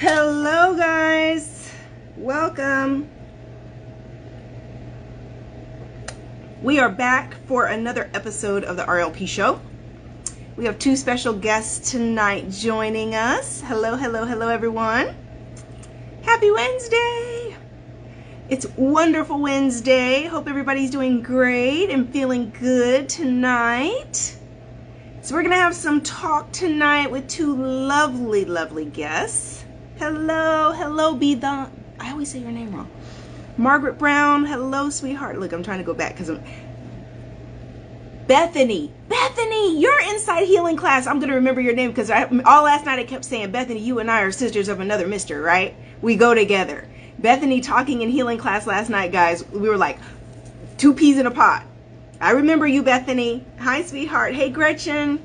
Hello guys, welcome. We are back for another episode of the RLP show. We have two special guests tonight joining us. Hello everyone. Happy Wednesday. It's wonderful Wednesday. Hope everybody's doing great and feeling good tonight. So we're gonna have some talk tonight with two lovely guests. Hello, I always say your name wrong. Margaret Brown, hello, sweetheart. Look, I'm trying to go back because Bethany, you're inside healing class. I'm going to remember your name because all last night I kept saying, Bethany, you and I are sisters of another mister, right? We go together. Bethany talking in healing class last night, guys. We were like two peas in a pod. I remember you, Bethany. Hi, sweetheart. Hey, Gretchen.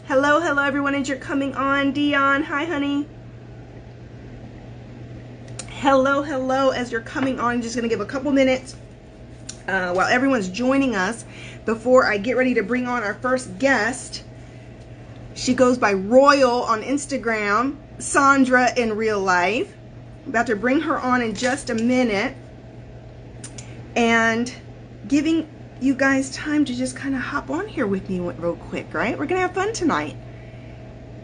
Hello, everyone as you're coming on. Dion, hi, honey. Hello as you're coming on. I'm just going to give a couple minutes while everyone's joining us before I get ready to bring on our first guest. She goes by Royal on Instagram, Sandra in real life. I'm about to bring her on in just a minute and giving you guys time to just kind of hop on here with me real quick, right? We're going to have fun tonight.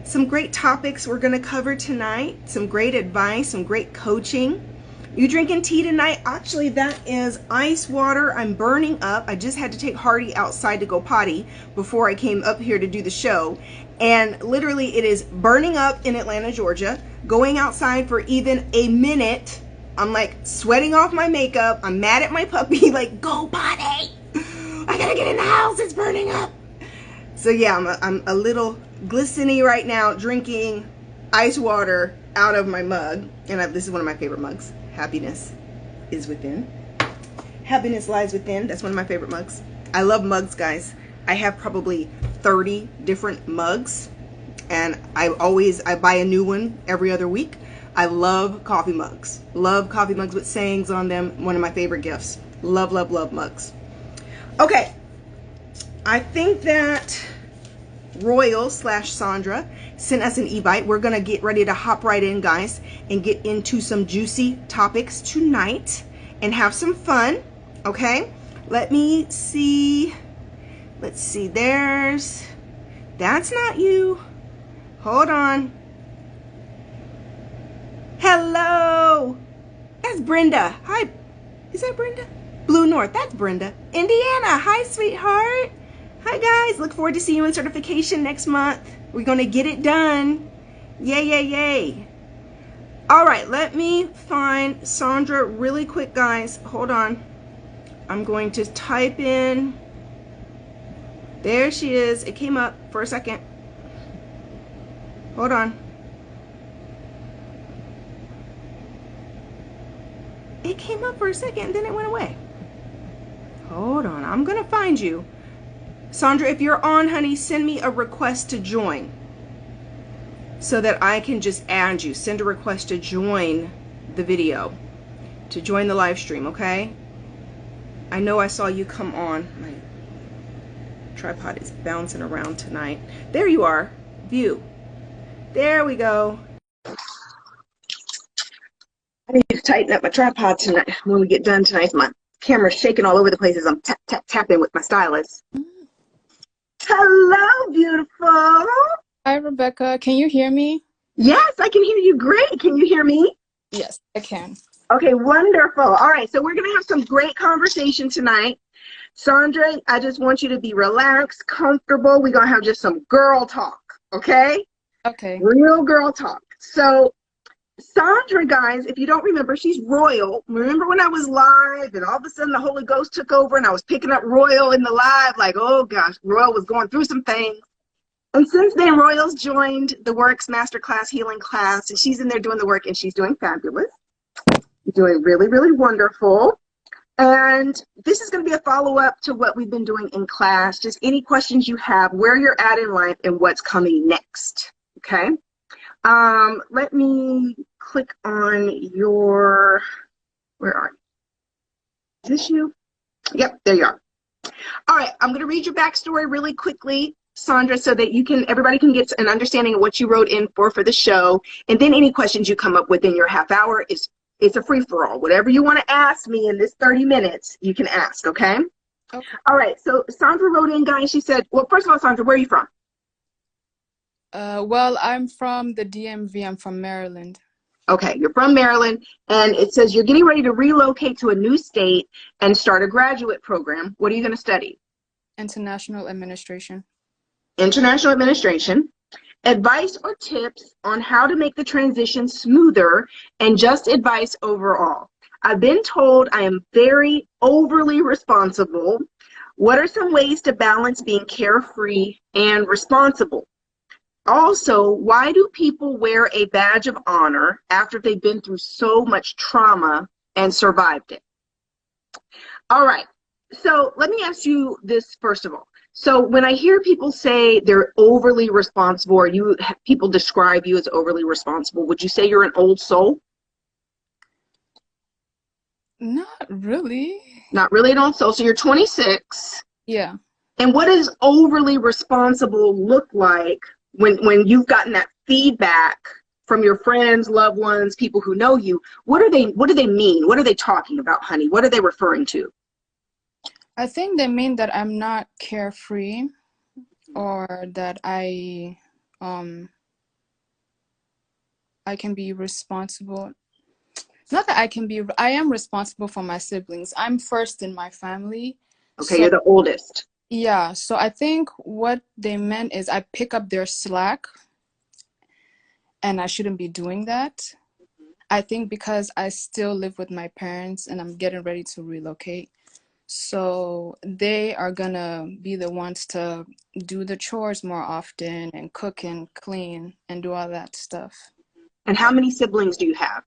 Some great topics we're going to cover tonight, some great advice, some great coaching. You drinking tea tonight? Actually, that is ice water. I'm burning up. I just had to take Hardy outside to go potty before I came up here to do the show. And literally it is burning up in Atlanta, Georgia. Going outside for even a minute, I'm like sweating off my makeup. I'm mad at my puppy, like, go potty. I gotta get in the house. It's burning up. So yeah, I'm a little glistening right now, drinking ice water out of my mug. And this is one of my favorite mugs. Happiness is within. Happiness lies within. That's one of my favorite mugs. I love mugs, guys. I have probably 30 different mugs. And I buy a new one every other week. I love coffee mugs. Love coffee mugs with sayings on them. One of my favorite gifts. Love mugs. Okay. I think that Royal/Sandra sent us an e-bite. We're going to get ready to hop right in, guys, and get into some juicy topics tonight and have some fun, okay? Let me see. Let's see. That's not you. Hold on. Hello. That's Brenda. Hi. Is that Brenda? Blue North. That's Brenda. Indiana. Hi, sweetheart. Hi guys, look forward to seeing you in certification next month. We're going to get it done. Yay. All right, let me find Sandra really quick, guys. Hold on. I'm going to type in. There she is. It came up for a second. Hold on. It came up for a second and then it went away. Hold on, I'm going to find you. Sandra, if you're on, honey, send me a request to join so that I can just add you. Send a request to join the video, to join the live stream, okay? I know I saw you come on. My tripod is bouncing around tonight. There you are. View. There we go. I need to tighten up my tripod tonight when we get done tonight. My camera's shaking all over the place as I'm tapping with my stylus. Hello, beautiful. Hi, Rebecca. Can you hear me? Yes, I can hear you great. Can you hear me? Yes, I can. Okay, wonderful. All right, so we're going to have some great conversation tonight. Sandra, I just want you to be relaxed, comfortable. We're going to have just some girl talk, okay? Okay. Real girl talk. So Sandra, guys, if you don't remember, she's Royal. Remember when I was live and all of a sudden the Holy Ghost took over and I was picking up Royal in the live, like, oh gosh, Royal was going through some things. And since then, Royal's joined the Works Masterclass Healing Class, and she's in there doing the work, and she's doing fabulous. Doing really wonderful. And this is going to be a follow-up to what we've been doing in class. Just any questions you have, where you're at in life, and what's coming next, okay? Let me click on your, where are you? Is this you? Yep, there you are. All right, I'm going to read your backstory really quickly. Sandra, so that everybody can get an understanding of what you wrote in for the show. And then any questions you come up with in your half hour it's a free for all. Whatever you want to ask me in this 30 minutes, you can ask, okay? Okay. All right. So Sandra wrote in, guys. She said, well, first of all, Sandra, where are you from? Well, I'm from the DMV. I'm from Maryland. Okay, you're from Maryland, and it says you're getting ready to relocate to a new state and start a graduate program. What are you going to study? International administration. International administration. Advice or tips on how to make the transition smoother, and just advice overall. I've been told I am very overly responsible. What are some ways to balance being carefree and responsible? Also, why do people wear a badge of honor after they've been through so much trauma and survived it? All right. So let me ask you this first of all. So when I hear people say they're overly responsible, or people describe you as overly responsible, would you say you're an old soul? Not really. Not really an old soul. So you're 26. Yeah. And what does overly responsible look like when you've gotten that feedback from your friends, loved ones, people who know you? What do they mean? What are they talking about, honey? What are they referring to? I think they mean that I'm not carefree, or that I can be responsible. Not that I am responsible for my siblings. I'm first in my family. Okay, So you're the oldest. yeah, so I think what they meant is I pick up their slack, and I shouldn't be doing that. I think because I still live with my parents and I'm getting ready to relocate. So they are gonna be the ones to do the chores more often and cook and clean and do all that stuff. And how many siblings do you have?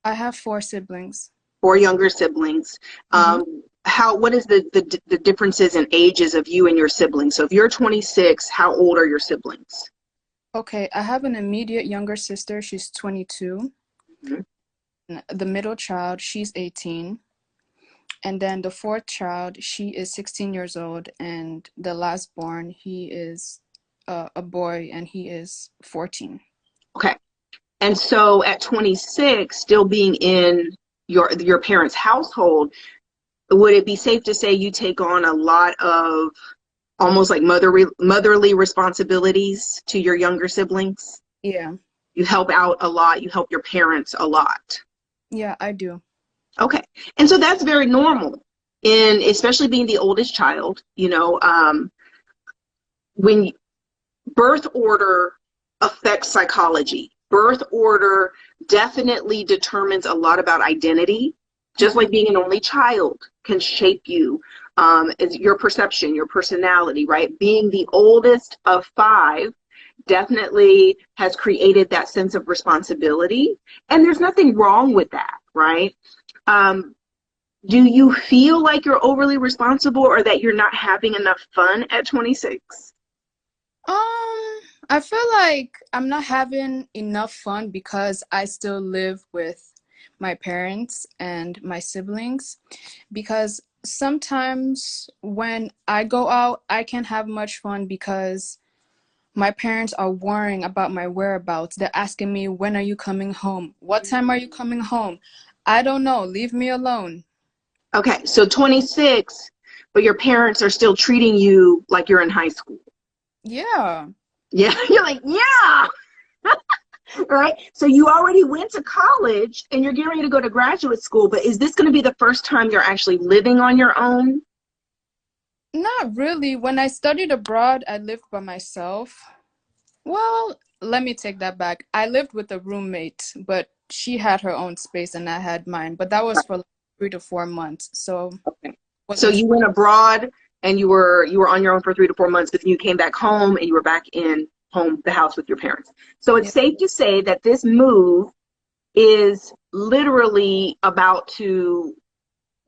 I have 4 siblings. 4 younger siblings. What is the differences in ages of you and your siblings? So if you're 26, how old are your siblings? Okay, I have an immediate younger sister. She's 22. Mhm. The middle child, she's 18. And then the 4th child, she is 16 years old. And the last born, he is a boy, and he is 14. Okay. And so at 26, still being in your parents' household, would it be safe to say you take on a lot of almost like motherly responsibilities to your younger siblings? Yeah. You help out a lot. You help your parents a lot. Yeah, I do. Okay. And so that's very normal, especially being the oldest child. When birth order affects psychology. Birth order definitely determines a lot about identity, just like being an only child can shape you, your perception, your personality, right? Being the oldest of 5 definitely has created that sense of responsibility, and there's nothing wrong with that, right? Do you feel like you're overly responsible, or that you're not having enough fun at 26? I feel like I'm not having enough fun because I still live with my parents and my siblings. Because sometimes when I go out, I can't have much fun because my parents are worrying about my whereabouts. They're asking me, when are you coming home? What time are you coming home? I don't know. Leave me alone. Okay, so 26, but your parents are still treating you like you're in high school. Yeah. Yeah, you're like, yeah. Right? So you already went to college and you're getting ready to go to graduate school, but is this going to be the first time you're actually living on your own? Not really. When I studied abroad, I lived by myself. Well, let me take that back. I lived with a roommate, but she had her own space and I had mine. But that was for like 3 to 4 months. So Okay. So you went abroad and you were on your own for 3 to 4 months, but then you came back home and you were back in the house with your parents. So it's safe to say that this move is literally about to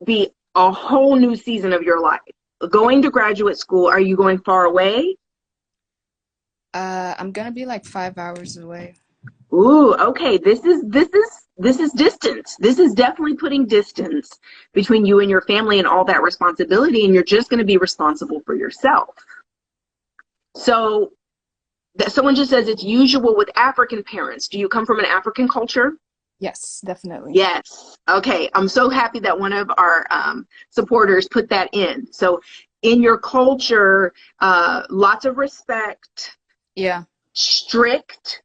be a whole new season of your life. Going to graduate school, are you going far away? I'm gonna be like 5 hours away. Ooh, okay. This is distance. This is definitely putting distance between you and your family and all that responsibility, and you're just going to be responsible for yourself. So that someone just says it's usual with African parents. Do you come from an African culture? Yes, definitely. Yes. Okay. I'm so happy that one of our supporters put that in. So in your culture, lots of respect, Yeah. strict.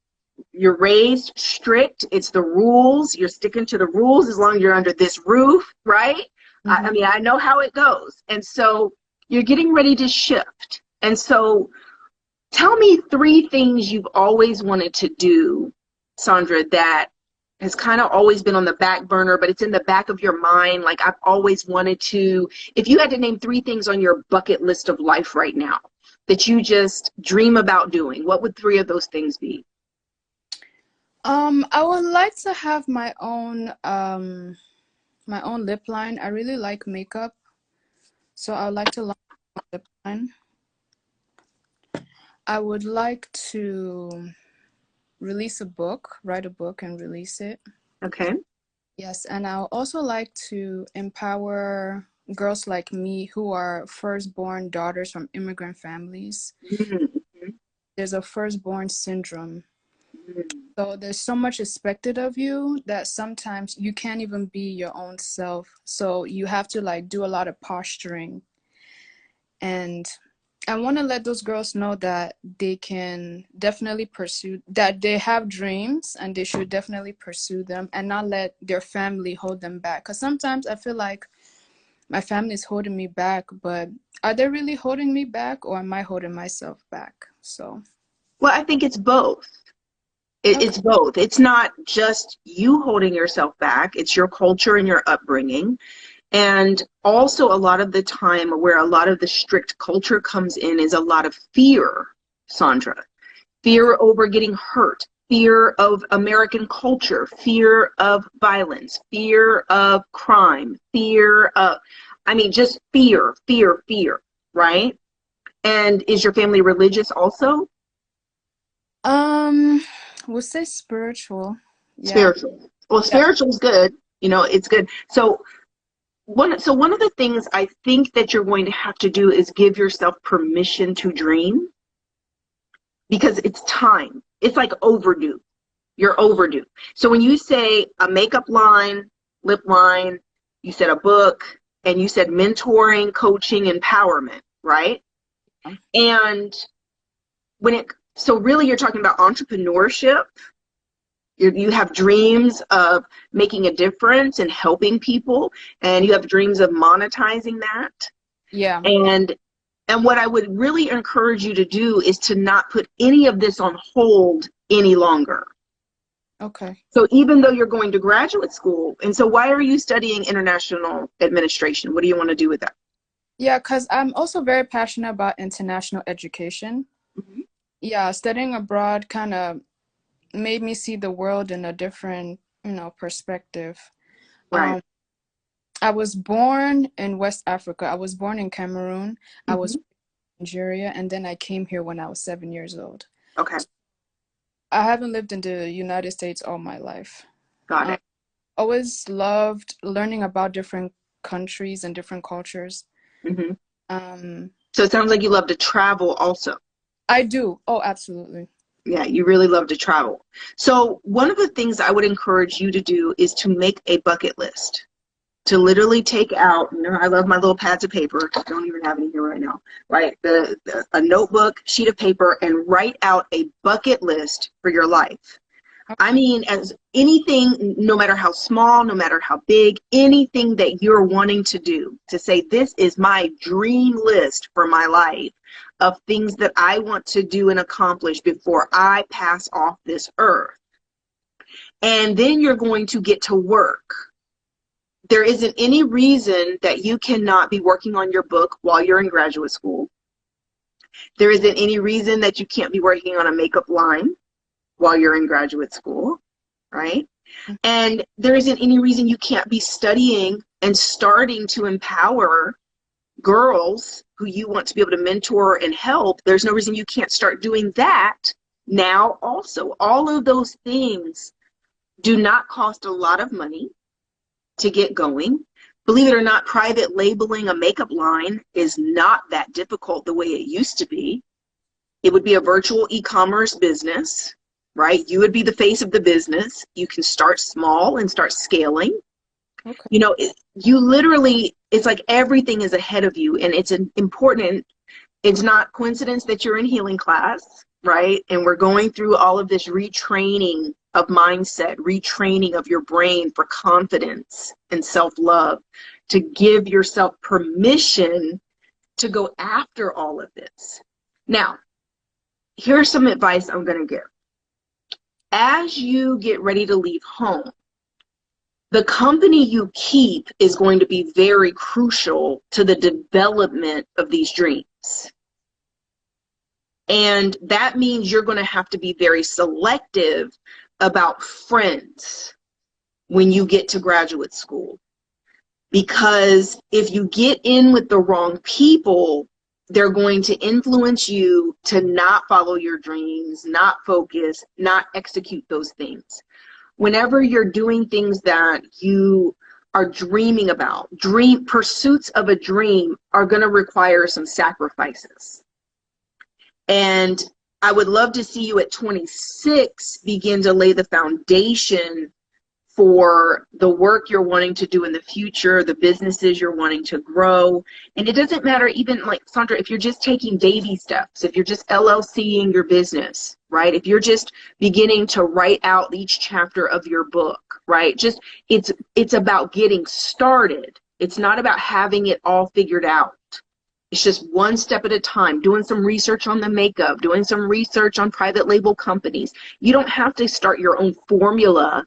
You're raised strict. It's the rules. You're sticking to the rules as long as you're under this roof, right? I mean, I know how it goes. And so you're getting ready to shift. And so tell me 3 things you've always wanted to do, Sandra, that has kind of always been on the back burner, but it's in the back of your mind. Like, I've always wanted to, if you had to name 3 things on your bucket list of life right now that you just dream about doing, what would 3 of those things be? I would like to have my own lip line. I really like makeup, so I would like to launch my lip line. I would like to release a book, write a book and release it. Okay. Yes, and I would also like to empower girls like me who are firstborn daughters from immigrant families. Mm-hmm. There's a firstborn syndrome. So there's so much expected of you that sometimes you can't even be your own self. So you have to like do a lot of posturing. And I want to let those girls know that they can definitely pursue, that they have dreams and they should definitely pursue them and not let their family hold them back. Because sometimes I feel like my family is holding me back, but are they really holding me back or am I holding myself back? So. Well, I think it's both. Okay. It's both. It's not just you holding yourself back. It's your culture and your upbringing. And also a lot of the time where a lot of the strict culture comes in is a lot of fear, Sandra. Fear over getting hurt, fear of American culture, fear of violence, fear of crime, fear of, I mean, just fear, fear, fear, right? And is your family religious also? We'll say spiritual. Yeah. Spiritual. Well, Yeah. spiritual is good. You know, it's good. So one of the things I think that you're going to have to do is give yourself permission to dream, because it's time. It's like overdue. You're overdue. So when you say a makeup line, lip line, you said a book, and you said mentoring, coaching, empowerment, right? And so really you're talking about entrepreneurship. You have dreams of making a difference and helping people, and you have dreams of monetizing that. Yeah. And what I would really encourage you to do is to not put any of this on hold any longer. Okay. So even though you're going to graduate school, and so why are you studying international administration? What do you want to do with that? Yeah, because I'm also very passionate about international education. Mm-hmm. Yeah, studying abroad kind of made me see the world in a different, perspective. Right. I was born in West Africa. I was born in Cameroon. I was Mm-hmm. in Nigeria, and then I came here when I was 7 years old. Okay. I haven't lived in the United States all my life. Got it. Always loved learning about different countries and different cultures. Mm-hmm. Um, So it sounds like you love to travel also. I do. Oh, absolutely. Yeah, you really love to travel. So one of the things I would encourage you to do is to make a bucket list. To literally take out, I love my little pads of paper. I don't even have any here right now, right? A notebook, sheet of paper, and write out a bucket list for your life. I mean, as anything, no matter how small, no matter how big, anything that you're wanting to do, to say, this is my dream list for my life of things that I want to do and accomplish before I pass off this earth. And then you're going to get to work. There isn't any reason that you cannot be working on your book while you're in graduate school. There isn't any reason that you can't be working on a makeup line while you're in graduate school, right? And there isn't any reason you can't be studying and starting to empower girls who you want to be able to mentor and help. There's no reason you can't start doing that now also. All of those things do not cost a lot of money to get going. Believe it or not, private labeling a makeup line is not that difficult the way it used to be. It would be a virtual e-commerce business, right? You would be the face of the business. You can start small and start scaling. Okay. You know, you literally, it's like everything is ahead of you, and it's important. It's not coincidence that you're in healing class, right? And we're going through all of this retraining of mindset, retraining of your brain for confidence and self-love, to give yourself permission to go after all of this. Now, here's some advice I'm going to give. As you get ready to leave home, the company you keep is going to be very crucial to the development of these dreams. And that means you're going to have to be very selective about friends when you get to graduate school. Because if you get in with the wrong people, they're going to influence you to not follow your dreams, not focus, not execute those things. Whenever you're doing things that you are dreaming about, pursuits of a dream are going to require some sacrifices. And I would love to see you at 26 begin to lay the foundation for the work you're wanting to do in the future, the businesses you're wanting to grow. And it doesn't matter, even like Sandra, if you're just taking baby steps, if you're just LLCing your business, right? If you're just beginning to write out each chapter of your book, right? Just, it's about getting started. It's not about having it all figured out. It's just one step at a time, doing some research on the makeup, doing some research on private label companies. You don't have to start your own formula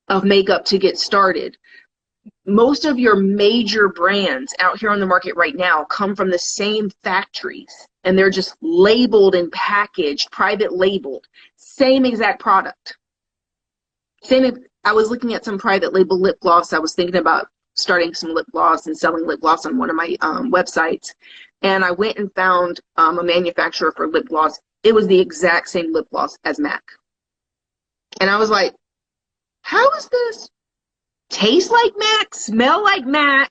of makeup to get started. Most of your major brands out here on the market right now come from the same factories, and they're just labeled and packaged, private labeled, same exact product. I was looking at some private label lip gloss. I was thinking about starting some lip gloss and selling lip gloss on one of my websites, and I went and found a manufacturer for lip gloss. It was the exact same lip gloss as MAC, and I was like, how is this? Taste like MAC, smell like MAC.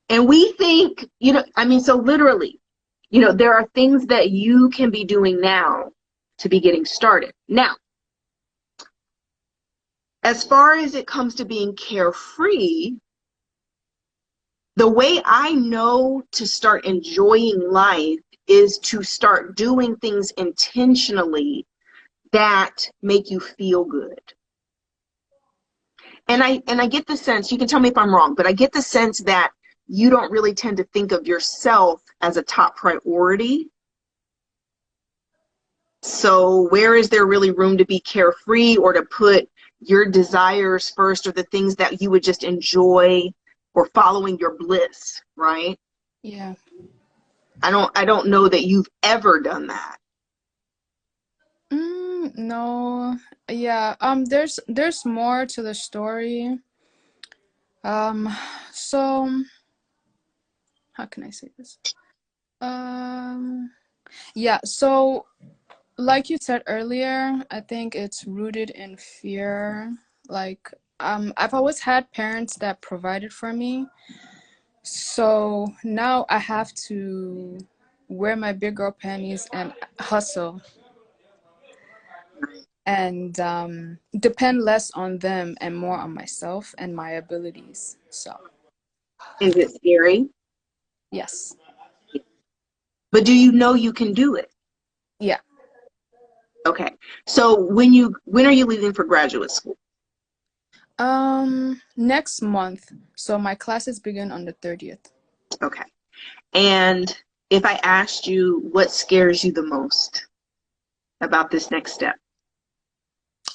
And we think, you know, I mean, so literally, you know, there are things that you can be doing now to be getting started. Now, as far as it comes to being carefree, the way I know to start enjoying life is to start doing things intentionally that make you feel good. And I get the sense, you can tell me if I'm wrong, but I get the sense that you don't really tend to think of yourself as a top priority. So where is there really room to be carefree or to put your desires first, or the things that you would just enjoy, or following your bliss, right? Yeah. I don't know that you've ever done that. No. Yeah. There's more to the story. So how can I say this? Yeah, so like you said earlier, I think it's rooted in fear. Like, I've always had parents that provided for me. So now I have to wear my big girl panties and hustle and depend less on them and more on myself and my abilities. So, Is it scary? yes. But do you know you can do it? Yeah. Okay. So when are you leaving for graduate school? Next month. So my classes begin on the 30th. Okay. And if I asked you what scares you the most about this next step?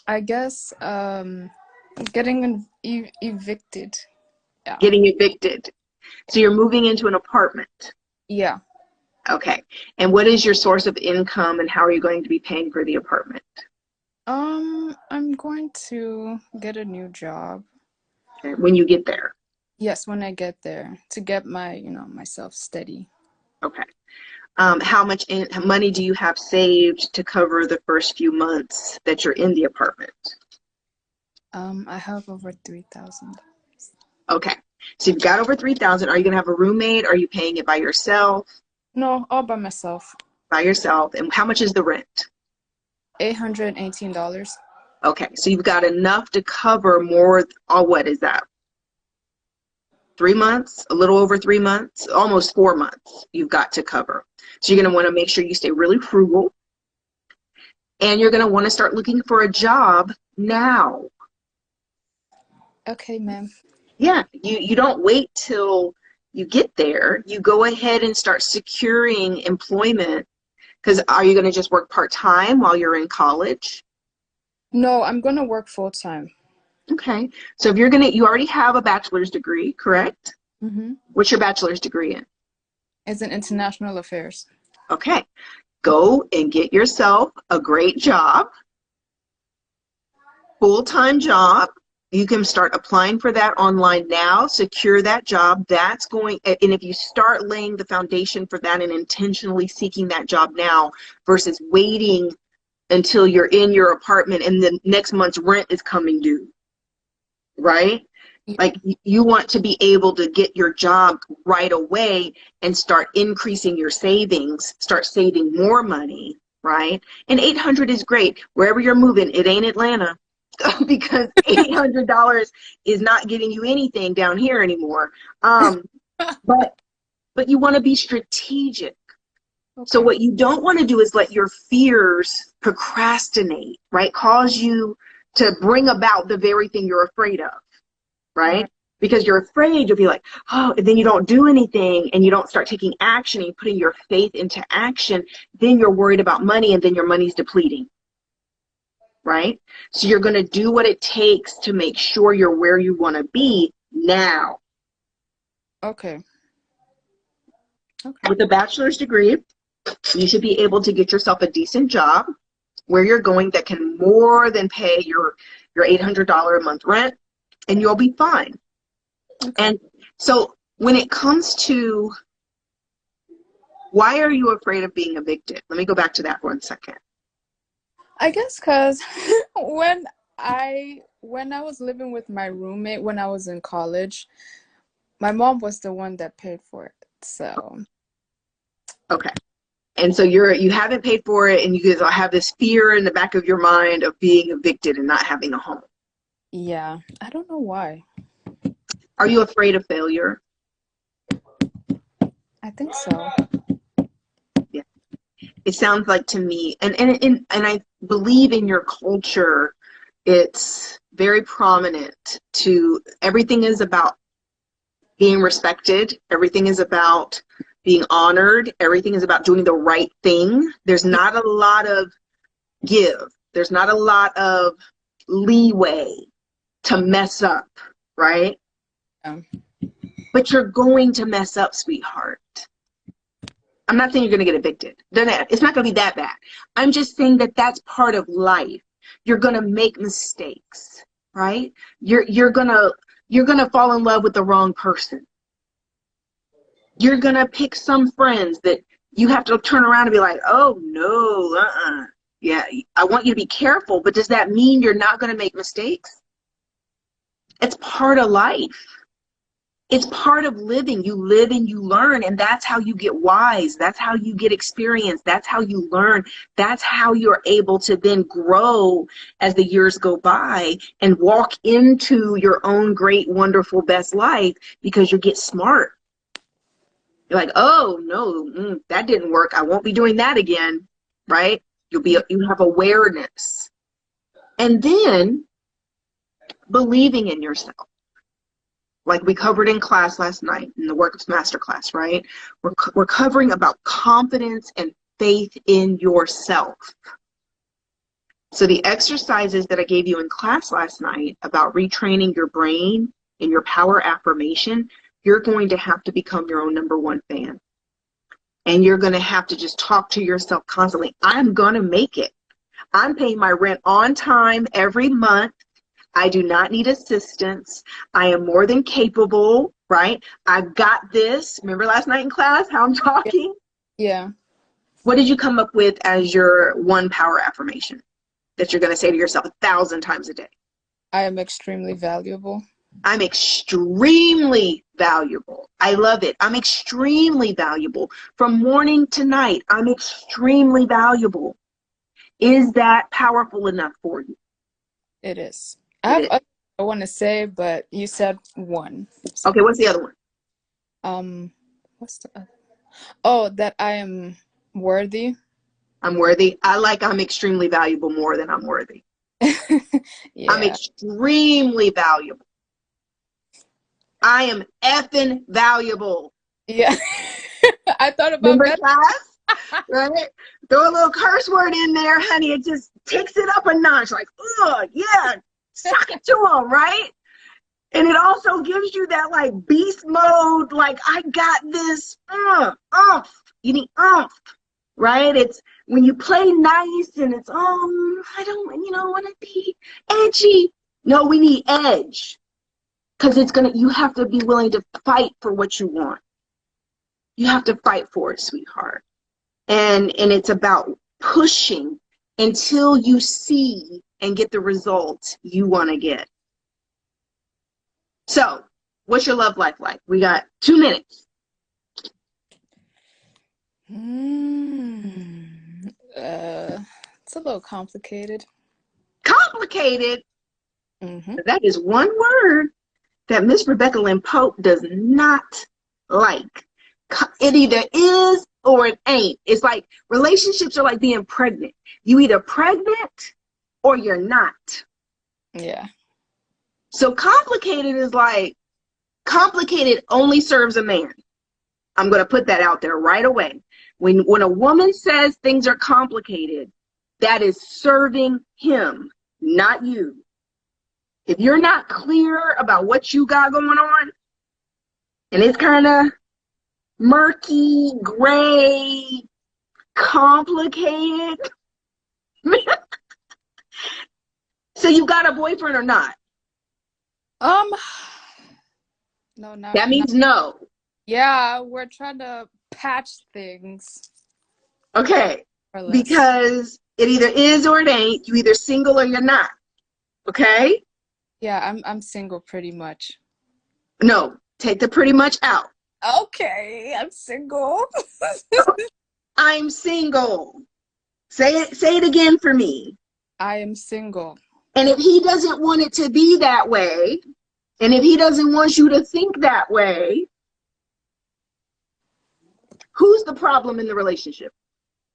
I guess getting evicted. Yeah. Getting evicted. So you're moving into an apartment. Yeah. Okay. And what is your source of income, and how are you going to be paying for the apartment? I'm going to get a new job. Okay. When you get there. Yes, when I get there, to get my, myself steady. Okay. How much money do you have saved to cover the first few months that you're in the apartment? I have over $3,000. Okay. So you've got over 3,000. Are you going to have a roommate? Are you paying it by yourself? No, all by myself. by yourself. And how much is the rent? $818. Okay, so you've got enough to cover more, what is that? 3 months, a little over 3 months, almost 4 months you've got to cover. So you're going to want to make sure you stay really frugal. And you're going to want to start looking for a job now. Okay, ma'am. Yeah, you don't wait till you get there. You go ahead and start securing employment. Because are you going to just work part-time while you're in college? No, I'm going to work full-time. Okay. So if you already have a bachelor's degree, correct? Mm-hmm. What's your bachelor's degree in? It's in international affairs. Okay. Go and get yourself a great job, full-time job. You can start applying for that online now, secure that job. And if you start laying the foundation for that and intentionally seeking that job now versus waiting until you're in your apartment and the next month's rent is coming due, right? Yeah. Like you want to be able to get your job right away and start increasing your savings, start saving more money, right? And 800 is great. Wherever you're moving, it ain't Atlanta. Because $800 is not getting you anything down here anymore. But you want to be strategic. Okay. So what you don't want to do is let your fears procrastinate, right? Cause you to bring about the very thing you're afraid of, right? Because you're afraid, you'll be like, oh, and then you don't do anything and you don't start taking action and putting your faith into action. Then you're worried about money and then your money's depleting. Right? So you're going to do what it takes to make sure you're where you want to be now. Okay. With a bachelor's degree, you should be able to get yourself a decent job where you're going that can more than pay your $800 a month rent, and you'll be fine. Okay. And so when it comes to why are you afraid of being evicted? Let me go back to that for 1 second. I guess because when I was living with my roommate when I was in college, my mom was the one that paid for it. So okay. And so you haven't paid for it, and you guys have this fear in the back of your mind of being evicted and not having a home. Yeah, I don't know why. Are you afraid of failure? I think so. Yeah. It sounds like to me, and I believe in your culture, it's very prominent to everything is about being respected. Everything is about being honored. Everything is about doing the right thing. There's not a lot of give. There's not a lot of leeway to mess up, right? Yeah. But you're going to mess up, sweetheart. I'm not saying you're going to get evicted. It's not going to be that bad. I'm just saying that that's part of life. You're going to make mistakes, right? You're going to fall in love with the wrong person. You're going to pick some friends that you have to turn around and be like, oh, no, yeah, I want you to be careful, but does that mean you're not going to make mistakes? It's part of life. It's part of living. You live and you learn, and that's how you get wise. That's how you get experience. That's how you learn. That's how you're able to then grow as the years go by and walk into your own great, wonderful, best life, because you get smart. You're like, oh, no, that didn't work. I won't be doing that again, right? You have awareness. And then believing in yourself. Like we covered in class last night in the Work Master class, right? We're covering about confidence and faith in yourself. So the exercises that I gave you in class last night about retraining your brain and your power affirmation, you're going to have to become your own #1 fan. And you're going to have to just talk to yourself constantly. I'm going to make it. I'm paying my rent on time every month. I do not need assistance. I am more than capable, right? I've got this. Remember last night in class how I'm talking? Yeah. What did you come up with as your one power affirmation that you're going to say to yourself 1,000 times a day? I am extremely valuable. I'm extremely valuable. I love it. I'm extremely valuable. From morning to night, I'm extremely valuable. Is that powerful enough for you? It is. I It have is. other I want to say, but you said one. So, Okay, what's the other one? what's the other? Oh, that I am worthy. I'm worthy. I like I'm extremely valuable more than I'm worthy. I'm Yeah. extremely valuable. I am effing valuable. Yeah. I thought about Remember that. class? Right? Throw a little curse word in there, honey. It just takes it up a notch. Like, ugh, yeah, suck it to them, right? And it also gives you that like beast mode, like I got this, umph. You need umph, right? It's when you play nice and it's, I don't, want to be edgy. No, we need edge because you have to be willing to fight for what you want. You have to fight for it, sweetheart. And it's about pushing until you see and get the results you want to get. So, what's your love life like? We got 2 minutes. It's a little complicated. Complicated. Mm-hmm. That is one word that Miss Rebecca Lynn Pope does not like. It either is or it ain't. It's like relationships are like being pregnant. You either pregnant or you're not. Yeah. So complicated is like, complicated only serves a man. I'm going to put that out there right away. When a woman says things are complicated, that is serving him, not you. If you're not clear about what you got going on, and it's kind of murky, gray, complicated. So you got a boyfriend or not? No, not. That means no. Yeah, we're trying to patch things. Okay. Or less. Because it either is or it ain't. You either single or you're not. Okay? Yeah, I'm single pretty much. No, take the pretty much out. Okay, I'm single. I'm single. Say it again for me. I am single. And if he doesn't want it to be that way, and if he doesn't want you to think that way, who's the problem in the relationship?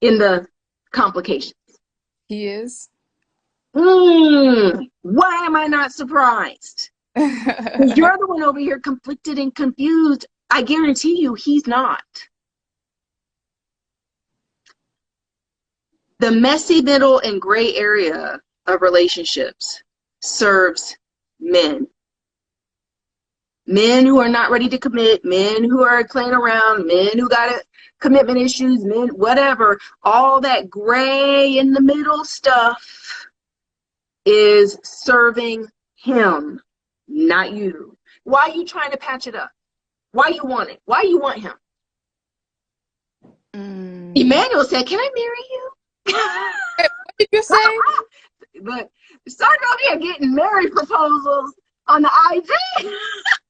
In the complications? He is. Why am I not surprised? Because you're the one over here conflicted and confused. I guarantee you he's not. The messy middle and gray area of relationships serves men. Men who are not ready to commit, men who are playing around, men who got commitment issues, men, whatever. All that gray in the middle stuff is serving him, not you. Why are you trying to patch it up? Why you want it? Why you want him? Emmanuel said, "Can I marry you?" What did you say? But Sandra over here getting marriage proposals on the IG.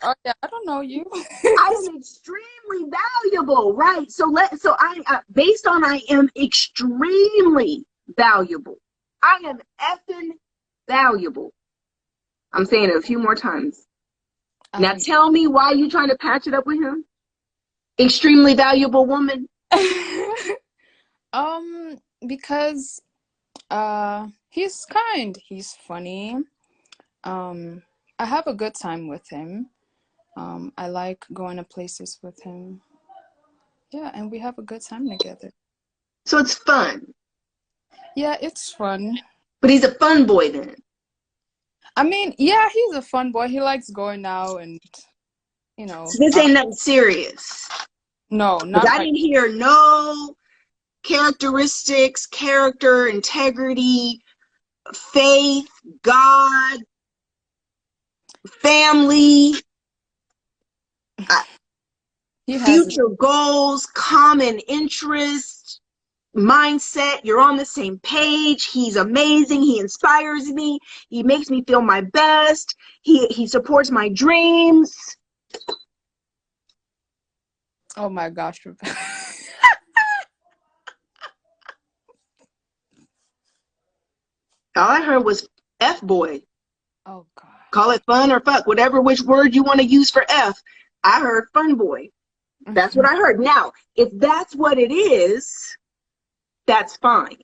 Oh yeah, I don't know you. I am extremely valuable, right? So I based on I am extremely valuable. I am effing valuable. I'm saying it a few more times. Now tell me why you trying to patch it up with him? Extremely valuable woman. Because he's kind, he's funny. I have a good time with him. I like going to places with him. Yeah, and we have a good time together. So it's fun. Yeah, it's fun. But he's a fun boy then. I mean, yeah, he's a fun boy. He likes going out and, So this ain't nothing serious. No, not I didn't hear no characteristics, character, integrity, faith, God, family, future goals, common interest, mindset. You're on the same page. He's amazing. He inspires me. He makes me feel my best. He supports my dreams. Oh my gosh. All I heard was F boy. Oh God. Call it fun or fuck, whatever which word you want to use for F. I heard fun boy. That's what I heard. Now, if that's what it is, that's fine.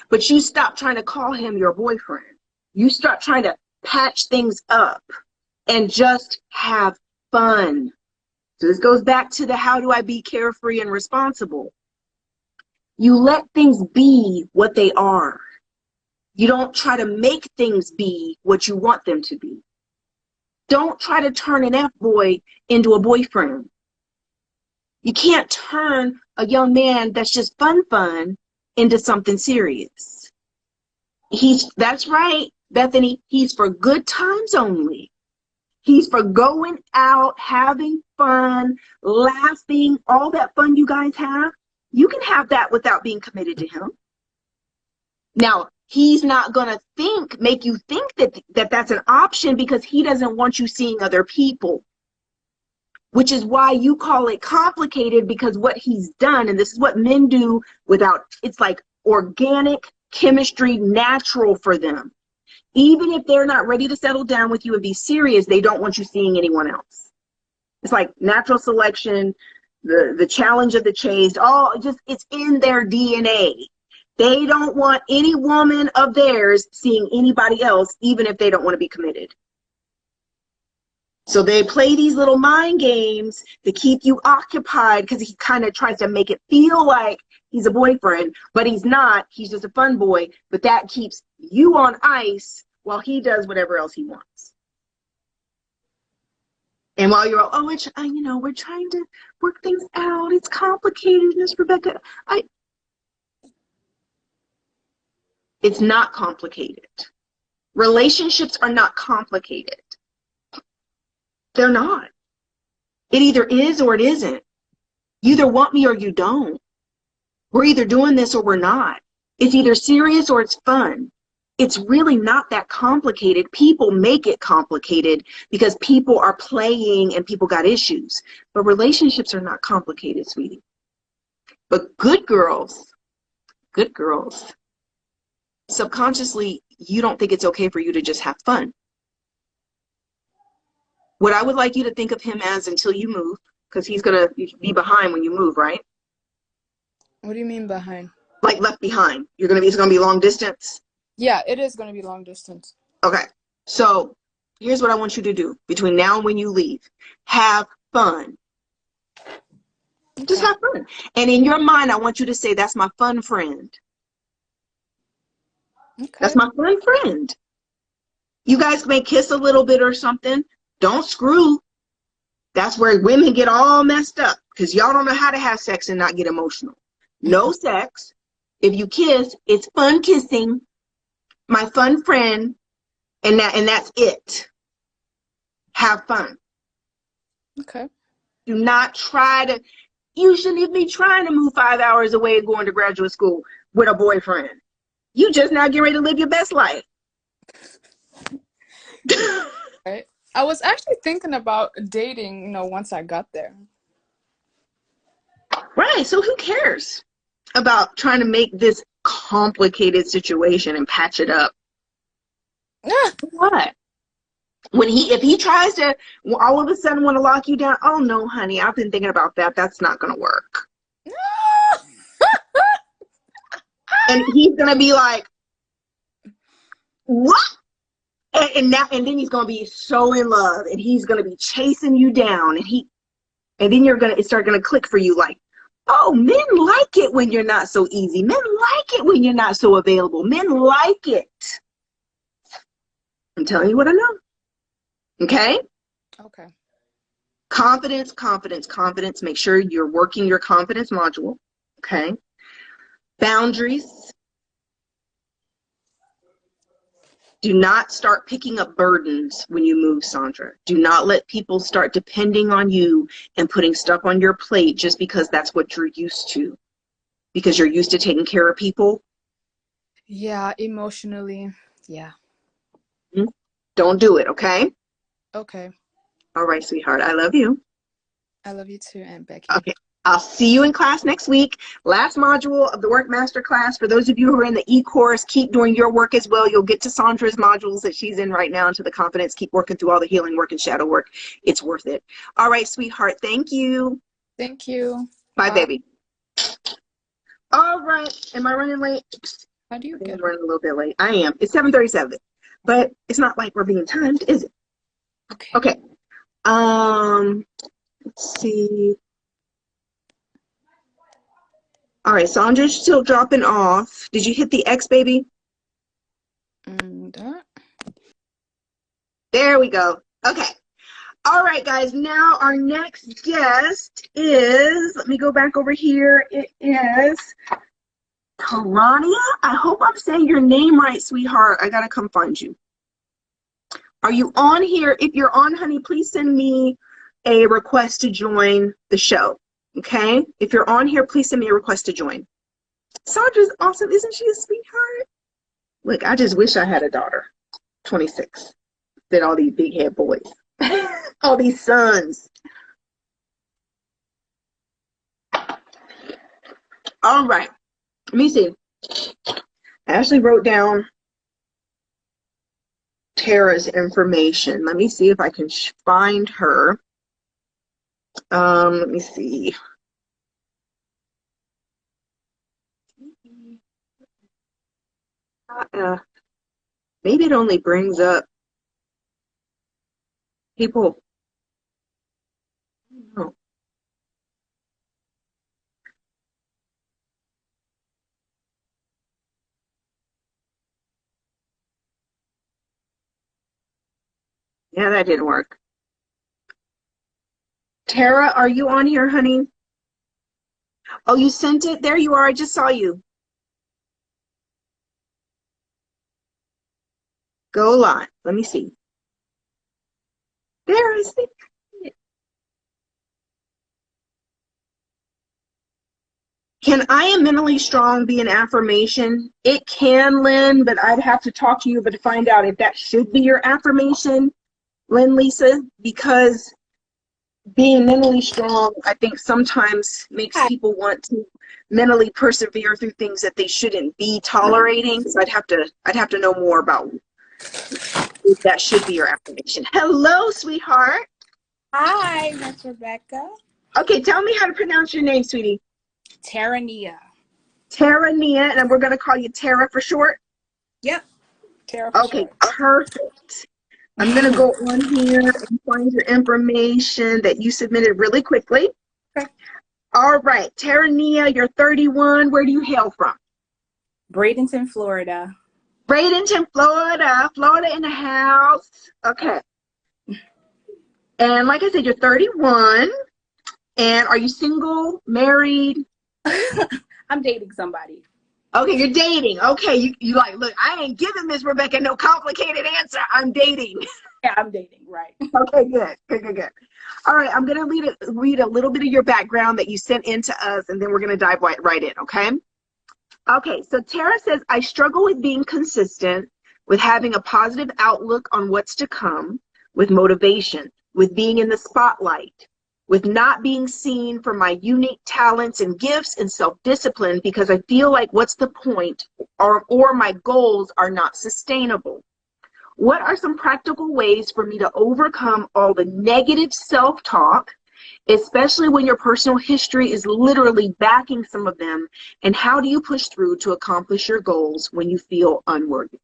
But you stop trying to call him your boyfriend. You start trying to patch things up and just have fun. So this goes back to the how do I be carefree and responsible. You let things be what they are. You don't try to make things be what you want them to be. Don't try to turn an F-boy into a boyfriend. You can't turn a young man that's just fun into something serious. That's right, Bethany, he's for good times only. He's for going out, having fun, laughing, all that fun you guys have. You can have that without being committed to him. Now, he's not going to make you think that that's an option because he doesn't want you seeing other people, which is why you call it complicated, because what he's done, and this is what men do it's like organic chemistry, natural for them. Even if they're not ready to settle down with you and be serious, they don't want you seeing anyone else. It's like natural selection, the challenge of the chase, it's in their DNA. They don't want any woman of theirs seeing anybody else, even if they don't want to be committed. So they play these little mind games to keep you occupied, because he kind of tries to make it feel like he's a boyfriend, but he's not. He's just a fun boy. But that keeps you on ice while he does whatever else he wants. And while you're all, we're trying to work things out. It's complicated, Miss Rebecca. It's not complicated. Relationships are not complicated. They're not. It either is or it isn't. You either want me or you don't. We're either doing this or we're not. It's either serious or it's fun. It's really not that complicated. People make it complicated because people are playing and people got issues. But relationships are not complicated, sweetie. But good girls, subconsciously, you don't think it's okay for you to just have fun. What I would like you to think of him as until you move, because he's going to be behind when you move, right? What do you mean behind? Like left behind. It's going to be long distance? Yeah, it is going to be long distance. Okay. So here's what I want you to do between now and when you leave. Have fun. Okay. Just have fun. And in your mind, I want you to say, that's my fun friend. Okay. That's my fun friend. You guys may kiss a little bit or something. Don't screw. That's where women get all messed up, because y'all don't know how to have sex and not get emotional. No sex. If you kiss, it's fun kissing. My fun friend, and that's it. Have fun. Okay. Do not you shouldn't even be trying to move 5 hours away and going to graduate school with a boyfriend. You just now getting ready to live your best life. Right. I was actually thinking about dating, once I got there. Right. So who cares about trying to make this complicated situation and patch it up? What? If he tries to all of a sudden want to lock you down, oh no, honey, I've been thinking about that. That's not going to work. And he's going to be like, what? And then he's going to be so in love, and he's going to be chasing you down, and then it's going to click for you, like, oh, men like it when you're not so easy. Men like it when you're not so available. Men like it. I'm telling you what I know. Okay? Okay. Confidence, confidence, confidence. Make sure you're working your confidence module. Okay? Boundaries. Do not start picking up burdens when you move, Sandra. Do not let people start depending on you and putting stuff on your plate just because that's what you're used to. Because you're used to taking care of people. Yeah, emotionally. Yeah. Don't do it, okay? Okay. All right, sweetheart. I love you. I love you too, Aunt Becky. Okay. I'll see you in class next week. Last module of the Work Master class. For those of you who are in the e-course, keep doing your work as well. You'll get to Sandra's modules that she's in right now, into the confidence. Keep working through all the healing work and shadow work. It's worth it. All right, sweetheart. Thank you. Thank you. Bye, baby. All right. Am I running late? How do you I think get I'm running a little bit late. I am. It's 7:37. But it's not like we're being timed, is it? Okay. Okay. Let's see. All right, Sandra's still dropping off. Did you hit the X, baby? That. There we go. Okay. All right, guys. Now our next guest is, let me go back over here. It is Tarania. I hope I'm saying your name right, sweetheart. I got to come find you. Are you on here? If you're on, honey, please send me a request to join the show. Okay? If you're on here, please send me a request to join. Sandra's awesome. Isn't she a sweetheart? Look, I just wish I had a daughter, 26, than all these big head boys, all these sons. All right. Let me see. I actually wrote down Tara's information. Let me see if I can find her. Let me see. Maybe it only brings up people. I don't know. Yeah, that didn't work. Tara, are you on here, honey? Oh, you sent it? There you are. I just saw you. Go live. Let me see. There is it. Can I am mentally strong be an affirmation? It can, Lynn, but I'd have to talk to you to find out if that should be your affirmation, Lynn, Lisa, because being mentally strong, I think sometimes makes people want to mentally persevere through things that they shouldn't be tolerating. So I'd have to know more about if that should be your affirmation. Hello, sweetheart. Hi, Miss Rebecca. Okay, tell me how to pronounce your name, sweetie. Tarania. Tarania, and we're going to call you Tara for short? Yep. Tara for Okay, short. perfect. I'm going to go on here and find your information that you submitted really quickly. Okay. All right, Tarania, you're 31. Where do you hail from? Bradenton, Florida. Bradenton, Florida. Florida in the house. Okay. And like I said, you're 31. And are you single, married? I'm dating somebody. Okay, you're dating. Okay, you like, look, I ain't giving Miss Rebecca no complicated answer. I'm dating. Yeah, I'm dating, right. Okay, good. All right, I'm going to read a little bit of your background that you sent in to us, and then we're going to dive right in, okay? Okay, so Tara says, I struggle with being consistent, with having a positive outlook on what's to come, with motivation, with being in the spotlight, with not being seen for my unique talents and gifts, and self-discipline because I feel like what's the point, or my goals are not sustainable. What are some practical ways for me to overcome all the negative self-talk, especially when your personal history is literally backing some of them? And how do you push through to accomplish your goals when you feel unworthy?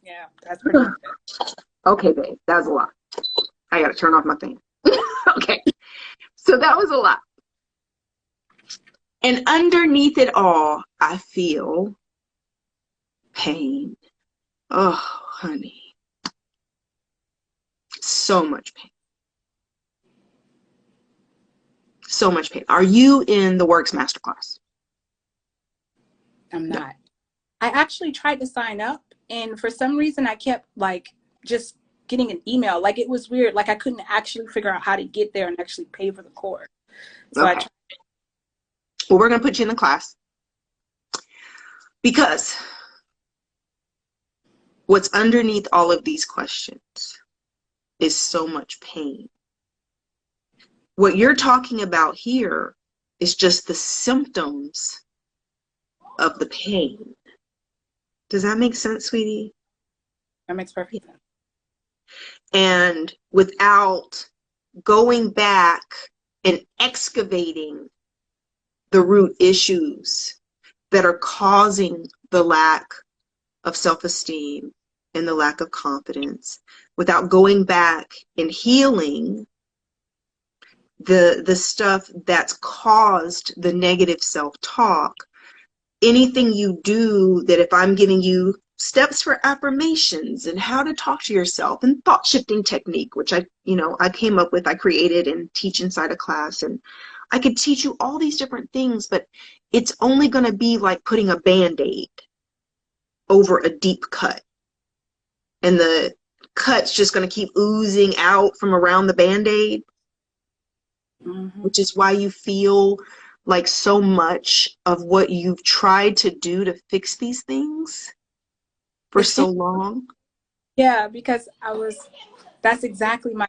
Yeah, that's pretty good. Okay, babe, that was a lot. I got to turn off my thing. Okay, so that was a lot. And underneath it all, I feel pain. Oh, honey. So much pain. So much pain. Are you in the Works Masterclass? I'm not. I actually tried to sign up, and for some reason I kept just getting an email. Like, it was weird. Like, I couldn't actually figure out how to get there and actually pay for the course. So okay. Well, we're going to put you in the class because what's underneath all of these questions is so much pain. What you're talking about here is just the symptoms of the pain. Does that make sense, sweetie? That makes perfect sense. And without going back and excavating the root issues that are causing the lack of self-esteem and the lack of confidence, without going back and healing the stuff that's caused the negative self-talk, anything you do, that if I'm giving you steps for affirmations and how to talk to yourself and thought shifting technique, which I came up with, I created and teach inside a class, and I could teach you all these different things, but it's only going to be like putting a Band-Aid over a deep cut. And the cut's just going to keep oozing out from around the Band-Aid, which is why you feel like so much of what you've tried to do to fix these things for so long. Yeah, because that's exactly I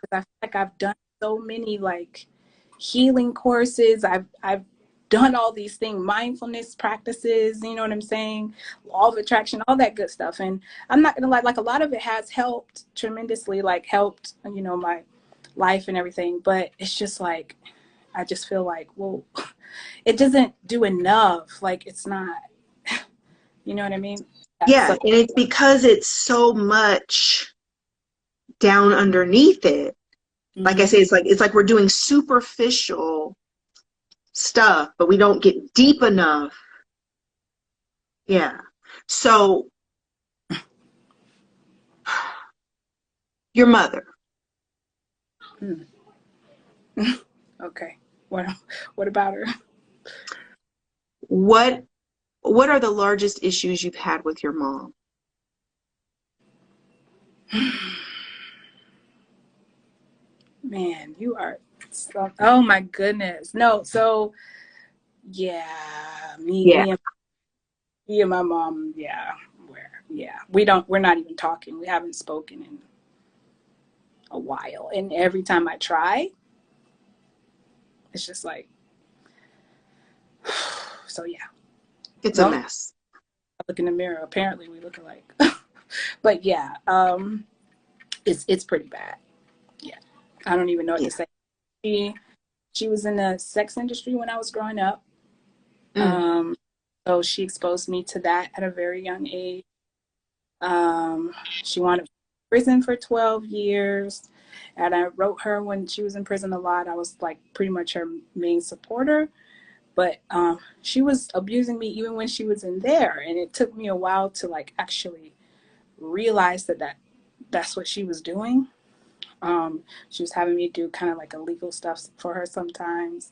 feel like I've done so many like healing courses. I've done all these things, mindfulness practices, you know what I'm saying? Law of attraction, all that good stuff. And I'm not gonna lie, like a lot of it has helped tremendously, like helped, my life and everything. But it's just like, I just feel like, well, it doesn't do enough. Like it's not, you know what I mean? Yeah, and it's because it's so much down underneath it. Like I say, it's like we're doing superficial stuff, but we don't get deep enough. Yeah. So your mother. Okay. What about her? What are the largest issues you've had with your mom? Man, you are oh my goodness. No, so yeah, me and my mom, we're not even talking. We haven't spoken in a while. And every time I try, it's just like so yeah. It's a mess. I look in the mirror, apparently we look alike. But yeah, it's pretty bad. Yeah. I don't even know what to say. She was in the sex industry when I was growing up. So she exposed me to that at a very young age. She wound up in prison for 12 years. And I wrote her when she was in prison a lot. I was like pretty much her main supporter. But she was abusing me even when she was in there. And it took me a while to like actually realize that's what she was doing. She was having me do kind of like illegal stuff for her sometimes.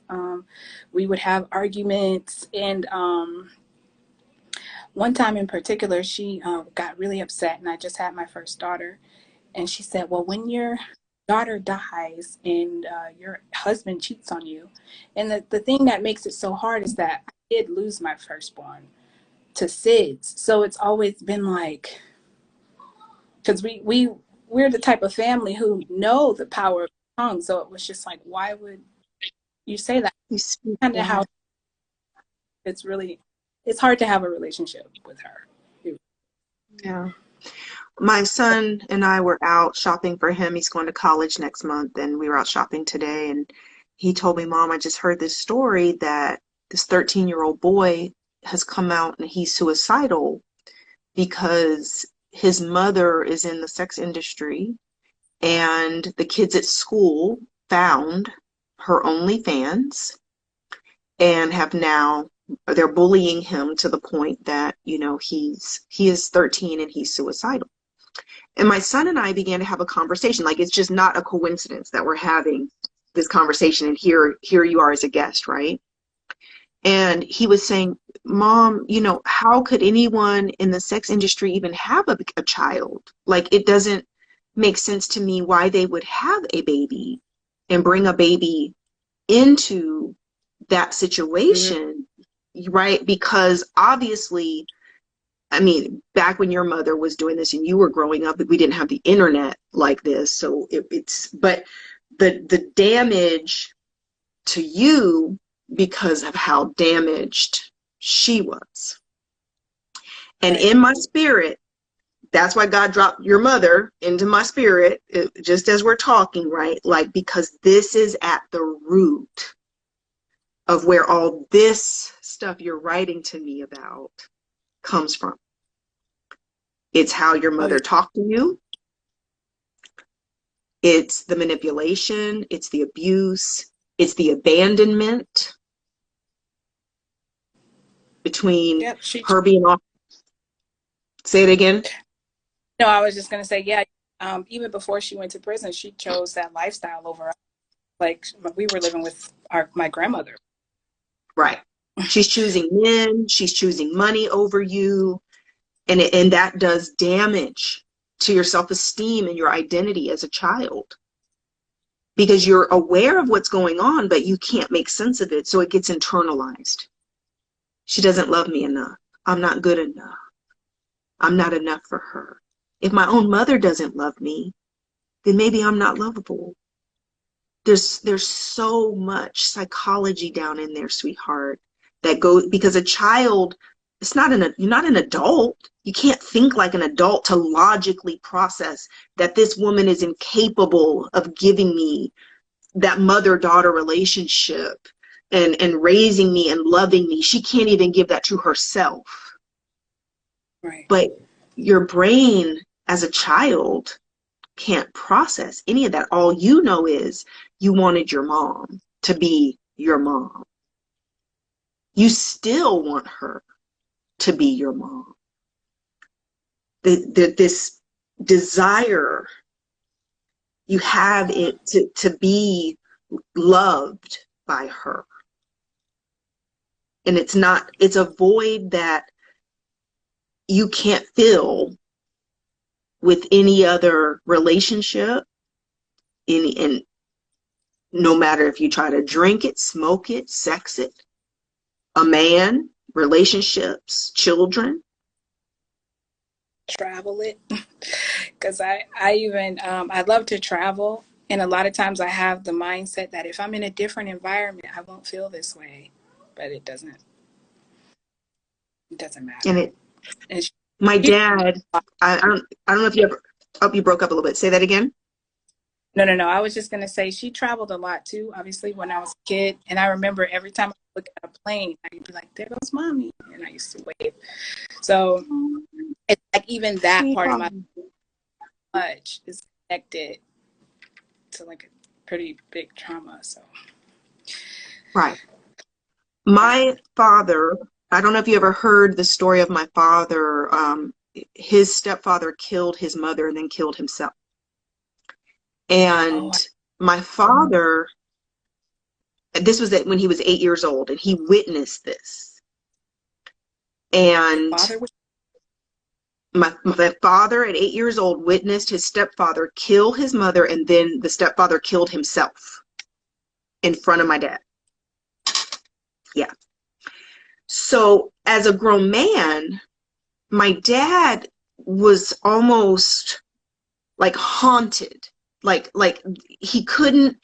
We would have arguments, and one time in particular, she got really upset, and I just had my first daughter, and she said, well, when your daughter dies and your husband cheats on you, and the thing that makes it so hard is that I did lose my firstborn to SIDS, so it's always been like, because we're the type of family who know the power of the tongue. So it was just like, why would you say that? Kind of how it's hard to have a relationship with her. Yeah. My son and I were out shopping for him. He's going to college next month, and we were out shopping today, and he told me, Mom, I just heard this story that this 13-year-old boy has come out and he's suicidal because his mother is in the sex industry, and the kids at school found her OnlyFans and they're bullying him to the point that, he is 13 and he's suicidal. And my son and I began to have a conversation. Like, it's just not a coincidence that we're having this conversation, and here you are as a guest, right? And he was saying, Mom, how could anyone in the sex industry even have a child? Like, it doesn't make sense to me why they would have a baby and bring a baby into that situation, right? Because obviously, I mean, back when your mother was doing this and you were growing up, we didn't have the internet like this. So but the damage to you because of how damaged she was. And Right. in my spirit, that's why God dropped your mother into my spirit, just as we're talking, right? Like, because this is at the root of where all this stuff you're writing to me about comes from. It's how your Oh, yeah. mother talked to you. It's the manipulation. It's the abuse. It's the abandonment between Yep. her being off. Say it again. No, I was just gonna say, yeah. Even before she went to prison, she chose that lifestyle over us. Like we were living with my grandmother. Right. She's choosing men. She's choosing money over you. And that does damage to your self-esteem and your identity as a child, because you're aware of what's going on, but you can't make sense of it. So it gets internalized. She doesn't love me enough. I'm not good enough. I'm not enough for her. If my own mother doesn't love me, then maybe I'm not lovable. There's so much psychology down in there, sweetheart, that goes, because a child, you're not an adult. You can't think like an adult to logically process that this woman is incapable of giving me that mother-daughter relationship and raising me and loving me. She can't even give that to herself. Right. But your brain as a child can't process any of that. All you know is you wanted your mom to be your mom. You still want her to be your mom. This desire, you have it to be loved by her. And it's a void that you can't fill with any other relationship, and no matter if you try to drink it, smoke it, sex it, a man, relationships, children. Travel it, because I even I love to travel, and a lot of times I have the mindset that if I'm in a different environment, I won't feel this way, but it doesn't. It doesn't And matter. it, And my she, dad, I don't know if you ever, oh, you broke up a little bit. Say that again. no. I was just gonna say she traveled a lot too. Obviously, when I was a kid, and I remember every time I look at a plane, I'd be like, "There goes mommy," and I used to wave. So it's like even that part of Sweetheart. my much is connected to like a pretty big trauma. So Right. yeah. My father, I don't know if you ever heard the story of my father. His stepfather killed his mother and then killed himself. Oh, And my father, this was when he was 8 years old, and he witnessed this. your And father was my father at 8 years old witnessed his stepfather kill his mother, and then the stepfather killed himself in front of my dad. Yeah. So as a grown man, my dad was almost like haunted. Like he couldn't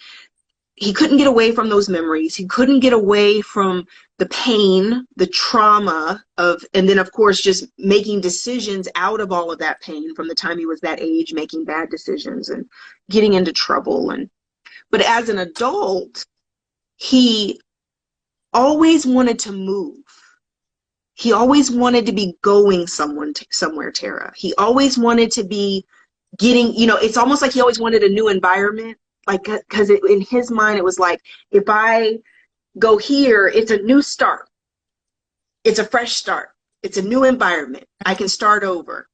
get away from those memories. He couldn't get away from the pain, the trauma of, and then of course just making decisions out of all of that pain from the time he was that age, making bad decisions and getting into trouble. But as an adult, he always wanted to move. He always wanted to be going somewhere, Tara. He always wanted to be getting, it's almost like he always wanted a new environment. Like, because in his mind, it was like, if I go here, it's a new start. It's a fresh start. It's a new environment. I can start over.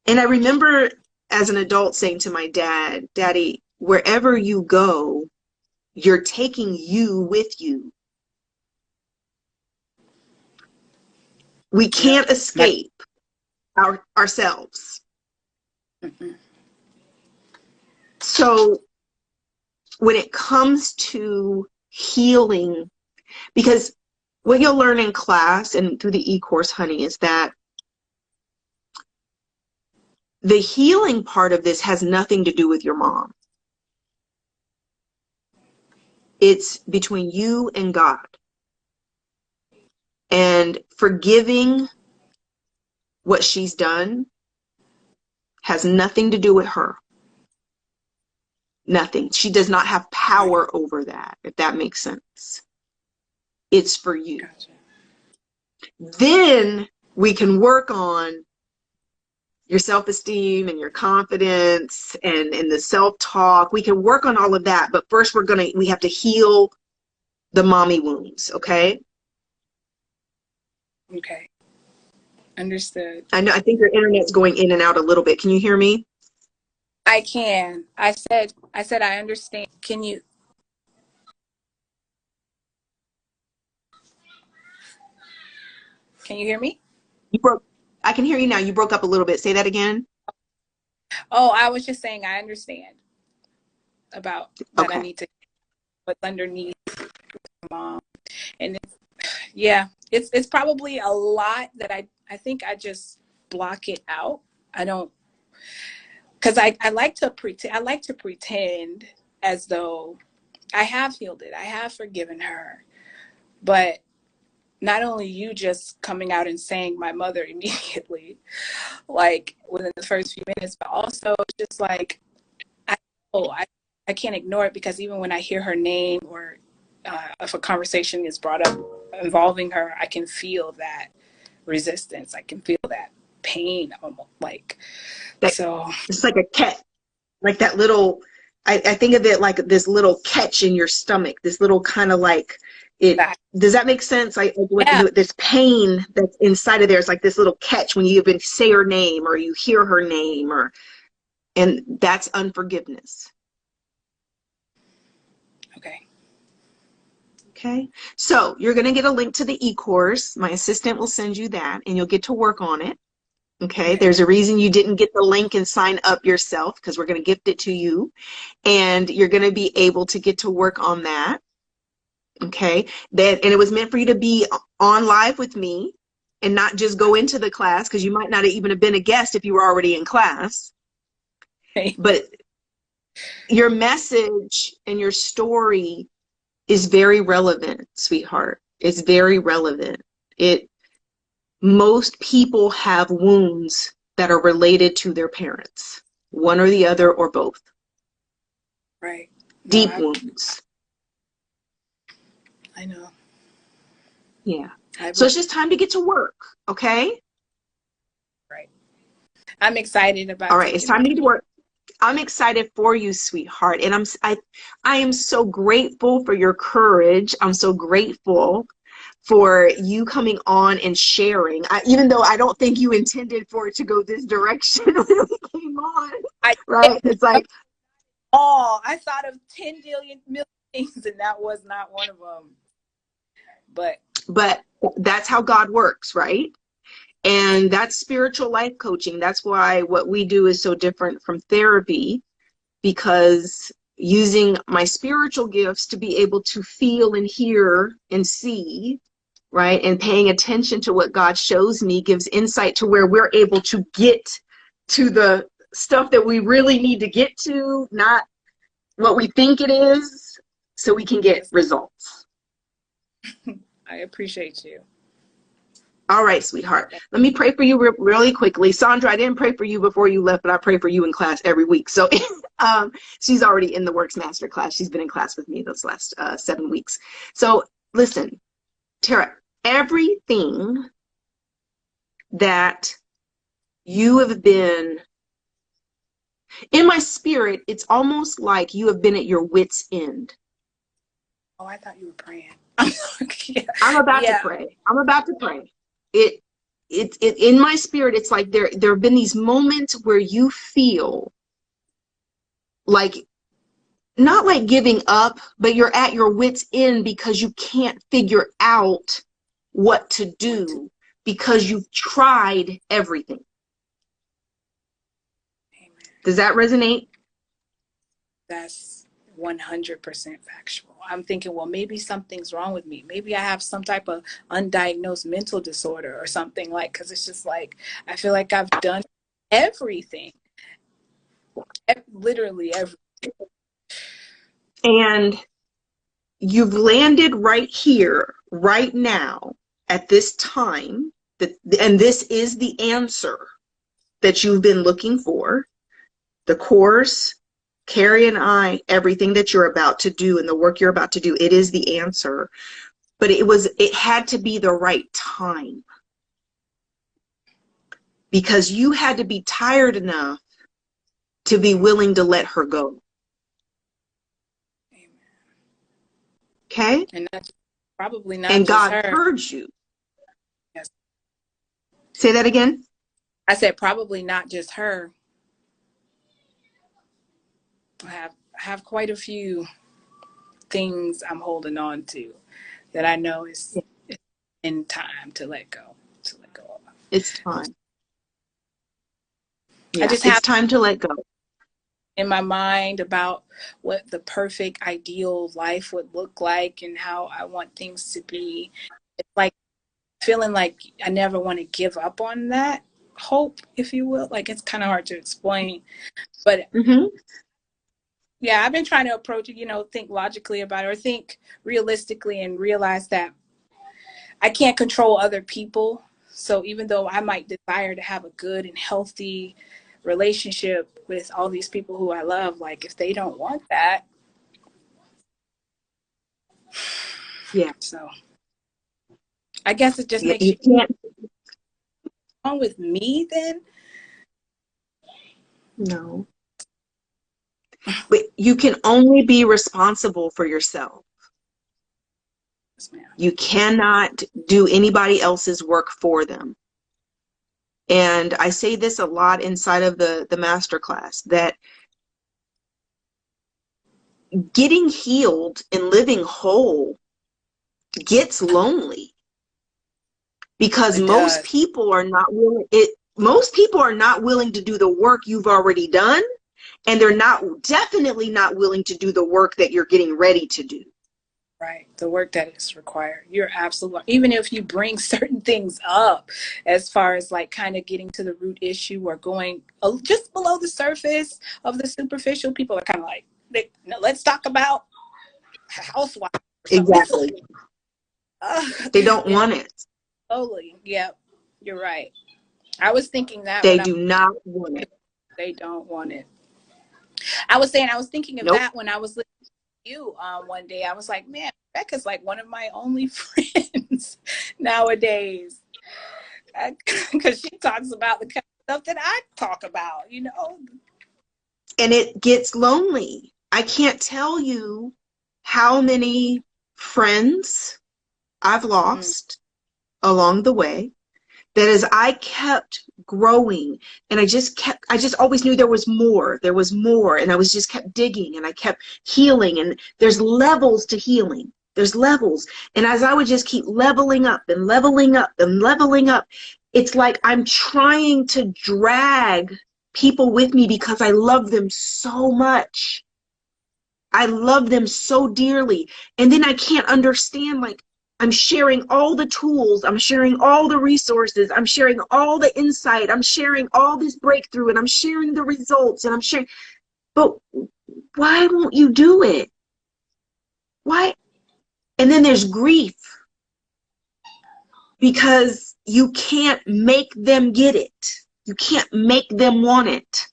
And I remember as an adult saying to my dad, Daddy, wherever you go, you're taking you with you. We yep. can't escape ourselves. Mm-mm. So when it comes to healing, because what you'll learn in class and through the e-course, honey, is that the healing part of this has nothing to do with your mom. It's between you and God. And forgiving what she's done has nothing to do with her. Nothing. She does not have Right. power over that, if that makes sense. It's for you. Gotcha. Then we can work on your self-esteem and your confidence and the self-talk. We can work on all of that. But first we have to heal the mommy wounds, okay? Okay. Understood. I think your internet's going in and out a little bit. Can you hear me? I can. I said I understand. Can you hear me? You broke. I can hear you now. You broke up a little bit. Say that again. Oh, I was just saying I understand about that. I Okay. need to what's underneath mom. And yeah, it's probably a lot that I think I just block it out. I don't, because I like to pretend as though I have healed it. I have forgiven her. But not only you just coming out and saying my mother immediately, like within the first few minutes, but also just like I know I can't ignore it, because even when I hear her name, or if a conversation is brought up involving her, I can feel that resistance. I can feel that pain, almost like, That so. it's like a catch, like that little. I think of it like this little catch in your stomach. This little kind of like it. That, Does that make sense? Like yeah, this pain that's inside of there is like this little catch when you even say her name or you hear her name, and that's unforgiveness. okay. Okay, so you're going to get a link to the e-course. My assistant will send you that and you'll get to work on it. Okay, Okay. there's a reason you didn't get the link and sign up yourself, because we're going to gift it to you and you're going to be able to get to work on that. Okay, and it was meant for you to be on live with me and not just go into the class, because you might not even have been a guest if you were already in class. But your message and your story is very relevant, sweetheart. It's very relevant. Most people have wounds that are related to their parents, one or the other or both. Right. No, Deep wounds. I know. Yeah. I So believe. it's just time to get to work, okay? Right. I'm excited All about right, it's taking the time to get to work. I'm excited for you, sweetheart, and I am so grateful for your courage. I'm so grateful for you coming on and sharing. Even though I don't think you intended for it to go this direction when we came on, I right? It's like, I thought of 10 million things, and that was not one of them. but that's how God works, right? And that's spiritual life coaching. That's why what we do is so different from therapy, because using my spiritual gifts to be able to feel and hear and see, right? And paying attention to what God shows me gives insight to where we're able to get to the stuff that we really need to get to, not what we think it is, so we can get results. I appreciate you. All right, sweetheart. Let me pray for you really quickly. Sandra, I didn't pray for you before you left, but I pray for you in class every week. So she's already in the Works Master class. She's been in class with me those last 7 weeks. So listen, Tara, everything that you have been, in my spirit, it's almost like you have been at your wit's end. Oh, I thought you were praying. Yeah. I'm about to Yeah. pray. I'm about to pray. It in my spirit, it's like there have been these moments where you feel like, not like giving up, but you're at your wit's end because you can't figure out what to do because you've tried everything. Amen. Does that resonate? That's 100% factual. I'm thinking, well, maybe something's wrong with me. Maybe I have some type of undiagnosed mental disorder or something, like, because it's just like, I feel like I've done everything. Literally everything. And you've landed right here, right now, at this time, and this is the answer that you've been looking for. The course, Carrie and I, everything that you're about to do and the work you're about to do, it is the answer. But it had to be the right time. Because you had to be tired enough to be willing to let her go. Okay? And that's probably not And just God her. heard you. Yes. Say that again? I said probably not just her. I have quite a few things I'm holding on to that I know is in time to let go. Of. It's time. I Yeah, just it's have time to let go. in my mind about what the perfect ideal life would look like and how I want things to be. It's like feeling like I never want to give up on that hope, if you will. Like, it's kind of hard to explain, but yeah, I've been trying to approach it, think logically about it or think realistically and realize that I can't control other people. So even though I might desire to have a good and healthy relationship with all these people who I love, like if they don't want that. Yeah. So I guess it just makes You you can't. wrong with me then. No. But you can only be responsible for yourself. Yes, ma'am. You cannot do anybody else's work for them. And I say this a lot inside of the masterclass, that getting healed and living whole gets lonely, because It does. most people are not willing to do the work you've already done, and they're definitely not willing to do the work that you're getting ready to do. Right. The work that is required. You're absolutely, even if you bring certain things up as far as like kind of getting to the root issue or going just below the surface of the superficial, people are kind of like, let's talk about housewives or something. Exactly. They don't want it. Slowly. Yep. You're right. I was thinking that They when do not want it. they don't want it. I was thinking of Nope. that when I was listening to you one day. I was like, man, Becca's like one of my only friends nowadays. Because she talks about the kind of stuff that I talk about. And it gets lonely. I can't tell you how many friends I've lost along the way, that as I kept growing and I just always knew there was more, and I was just kept digging and I kept healing, and there's levels to healing. There's levels. And as I would just keep leveling up and leveling up and leveling up, it's like I'm trying to drag people with me because I love them so much. I love them so dearly. And then I can't understand, like, I'm sharing all the tools, I'm sharing all the resources, I'm sharing all the insight, I'm sharing all this breakthrough, and I'm sharing the results, and I'm sharing, but why won't you do it? Why? And then there's grief, because you can't make them get it. You can't make them want it.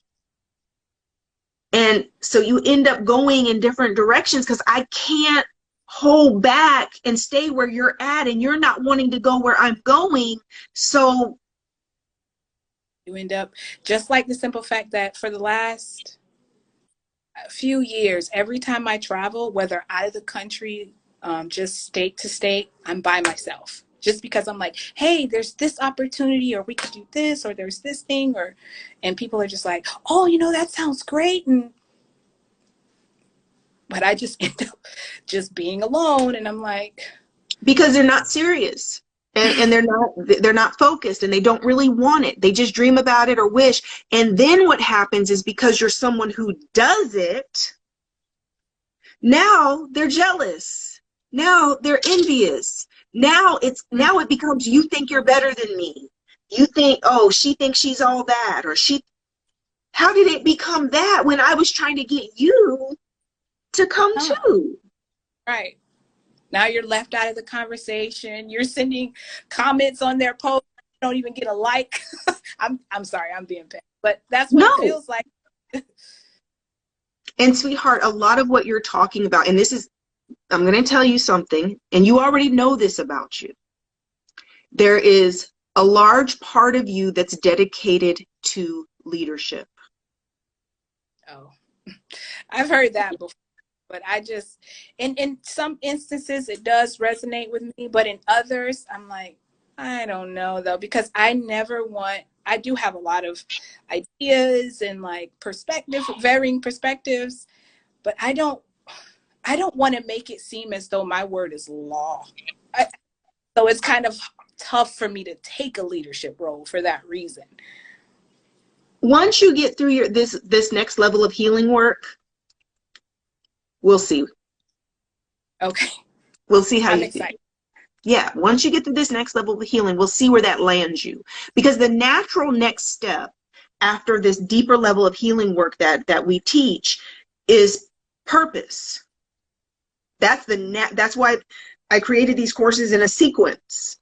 And so you end up going in different directions, because I can't hold back and stay where you're at, and you're not wanting to go where I'm going. So You end up just like the simple fact that for the last few years, every time I travel, whether out of the country, just state to state, I'm by myself. Just because I'm like, hey, there's this opportunity, or we could do this, or there's this thing, and people are just like, oh, that sounds great, but I just end up just being alone, and I'm like, because they're not serious, and they're not focused, and they don't really want it. They just dream about it or wish. And then what happens is, because you're someone who does it, now they're jealous. Now they're envious. Now it becomes, you think you're better than me. You think, oh, she thinks she's all that, or how did it become that when I was trying to get you to come too? right. Now you're left out of the conversation. You're sending comments on their post. You don't even get a like. I'm sorry, I'm being petty, but that's what it No. feels like. And sweetheart, a lot of what you're talking about, and this is, I'm going to tell you something, and you already know this about you. There is a large part of you that's dedicated to leadership. Oh, I've heard that before, but I just, in some instances, it does resonate with me, but in others, I'm like, I don't know though, because I do have a lot of ideas and like varying perspectives, but I don't want to make it seem as though my word is law. So it's kind of tough for me to take a leadership role for that reason. Once you get through this next level of healing work, we'll see. Okay. We'll see how I'm you excited. feel. Yeah, once you get through this next level of healing, we'll see where that lands you. Because the natural next step after this deeper level of healing work that we teach is purpose. That's why I created these courses in a sequence.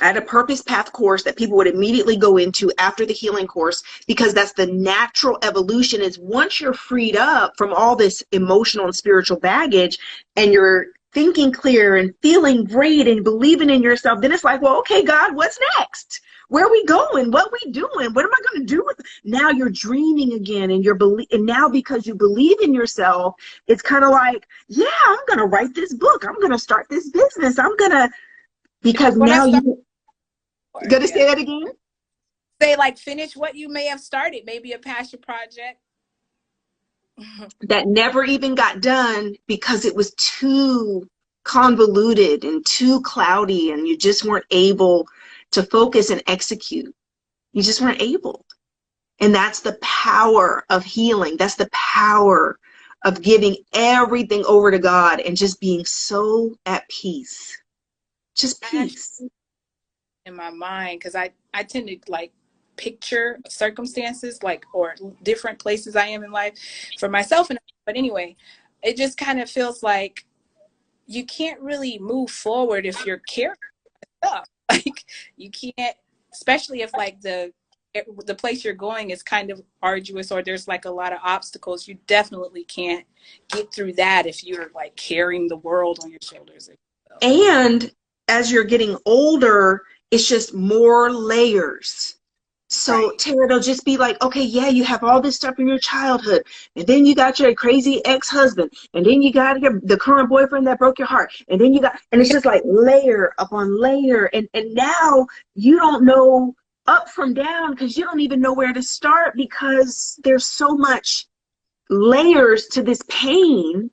I had a purpose path course that people would immediately go into after the healing course, because that's the natural evolution. Is once you're freed up from all this emotional and spiritual baggage and you're thinking clear and feeling great and believing in yourself, then it's like, well, okay, God, what's next? Where are we going? What are we doing? What am I going to do with it? Now you're dreaming again, and and now because you believe in yourself, it's kind of like, yeah, I'm going to write this book. I'm going to start this business. Because now you going to say that again? Say like finish what you may have started, maybe a passion project. That never even got done because it was too convoluted and too cloudy, and you just weren't able to focus and execute. You just weren't able. And that's the power of healing. That's the power of giving everything over to God and just being so at peace. Just peace. In my mind, because I tend to like picture circumstances like or different places I am in life for myself, but anyway, it just kind of feels like you can't really move forward if you're carrying stuff. Like you can't, especially if like the place you're going is kind of arduous or there's like a lot of obstacles. You definitely can't get through that if you're like carrying the world on your shoulders. And as you're getting older, it's just more layers. So Right. Tara, it'll just be like, okay, yeah, you have all this stuff in your childhood, and then you got your crazy ex-husband, and then you got the current boyfriend that broke your heart, and then and it's just like layer upon layer, and now you don't know up from down because you don't even know where to start because there's so much layers to this pain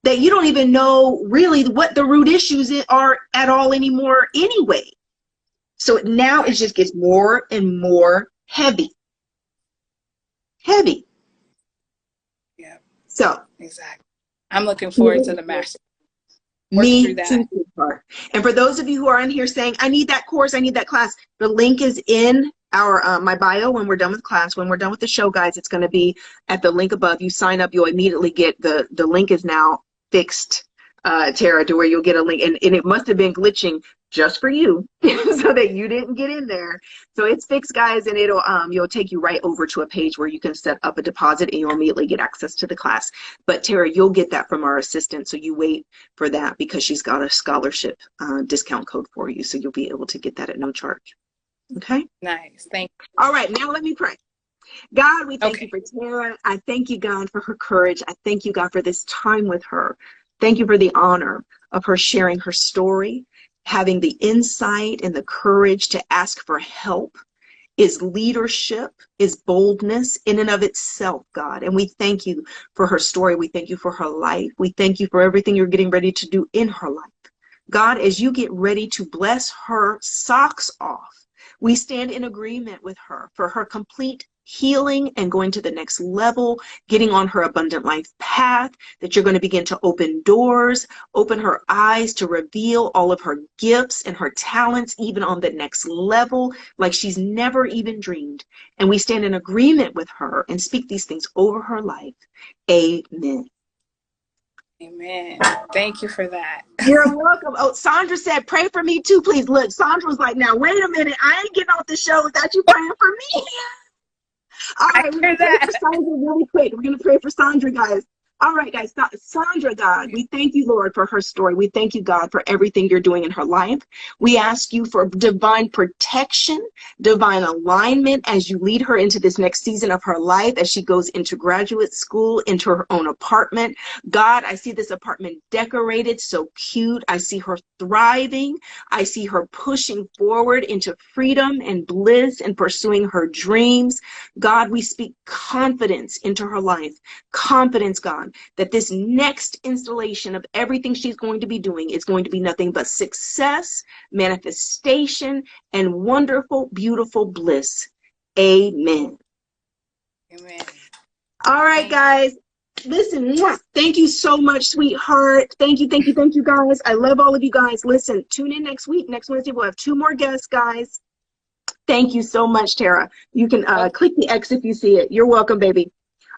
that you don't even know really what the root issues are at all anymore anyway. So now it just gets more and more heavy. Heavy. Yeah. So. Exactly. I'm looking forward to the master. Me too, sweetheart. And for those of you who are in here saying, I need that course, I need that class, the link is in our my bio when we're done with class. When we're done with the show, guys, it's going to be at the link above. You sign up, you'll immediately get the link is now fixed, Tara, to where you'll get a link. And it must have been glitching just for you so that you didn't get in there. So it's fixed, guys, and you'll take you right over to a page where you can set up a deposit and you'll immediately get access to the class. But Tara, you'll get that from our assistant, so you wait for that because she's got a scholarship discount code for you, so you'll be able to get that at no charge. Okay? Nice. Thank you. All right, now let me pray. God, we thank you for Tara. I thank you, God, for her courage. I thank you, God, for this time with her. Thank you for the honor of her sharing her story. Having the insight and the courage to ask for help is leadership, is boldness in and of itself, God. And we thank you for her story. We thank you for her life. We thank you for everything you're getting ready to do in her life. God, as you get ready to bless her socks off, we stand in agreement with her for her complete healing and going to the next level, getting on her abundant life path, that you're going to begin to open doors, open her eyes to reveal all of her gifts and her talents, even on the next level, like she's never even dreamed. And we stand in agreement with her and speak these things over her life. Amen. Amen. Thank you for that. You're welcome. Oh, Sandra said, pray for me too, please. Look, Sandra was like, now, wait a minute. I ain't getting off the show without you praying for me. All I right, we're hear going to pray that. for Sandra really quick. We're going to pray for Sandra, guys. All right, guys. Sandra, God, we thank you, Lord, for her story. We thank you, God, for everything you're doing in her life. We ask you for divine protection, divine alignment as you lead her into this next season of her life, as she goes into graduate school, into her own apartment. God, I see this apartment decorated, so cute. I see her thriving. I see her pushing forward into freedom and bliss and pursuing her dreams. God, we speak confidence into her life. Confidence, God, that this next installation of everything she's going to be doing is going to be nothing but success, manifestation, and wonderful, beautiful bliss. Amen. Amen. All right, guys. Listen, thank you so much, sweetheart. Thank you, guys. I love all of you guys. Listen, tune in next week. Next Wednesday, we'll have 2 more guests, guys. Thank you so much, Tara. You can click the X if you see it. You're welcome, baby.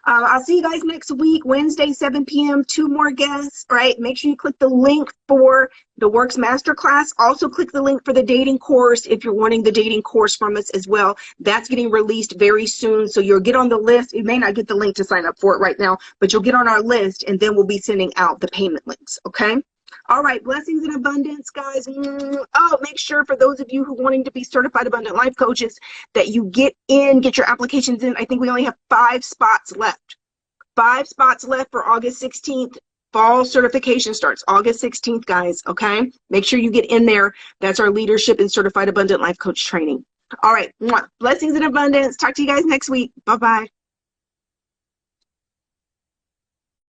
I'll see you guys next week, Wednesday, 7 p.m. 2 more guests, right? Make sure you click the link for the Works Masterclass. Also click the link for the dating course if you're wanting the dating course from us as well. That's getting released very soon, so you'll get on the list. You may not get the link to sign up for it right now, but you'll get on our list, and then we'll be sending out the payment links, okay? All right, blessings and abundance, guys. Oh, make sure for those of you who are wanting to be certified abundant life coaches that you get your applications in. I think we only have 5 spots left. 5 spots left for August 16th. Fall certification starts August 16th, guys, okay? Make sure you get in there. That's our leadership and certified abundant life coach training. All right, blessings and abundance. Talk to you guys next week. Bye-bye.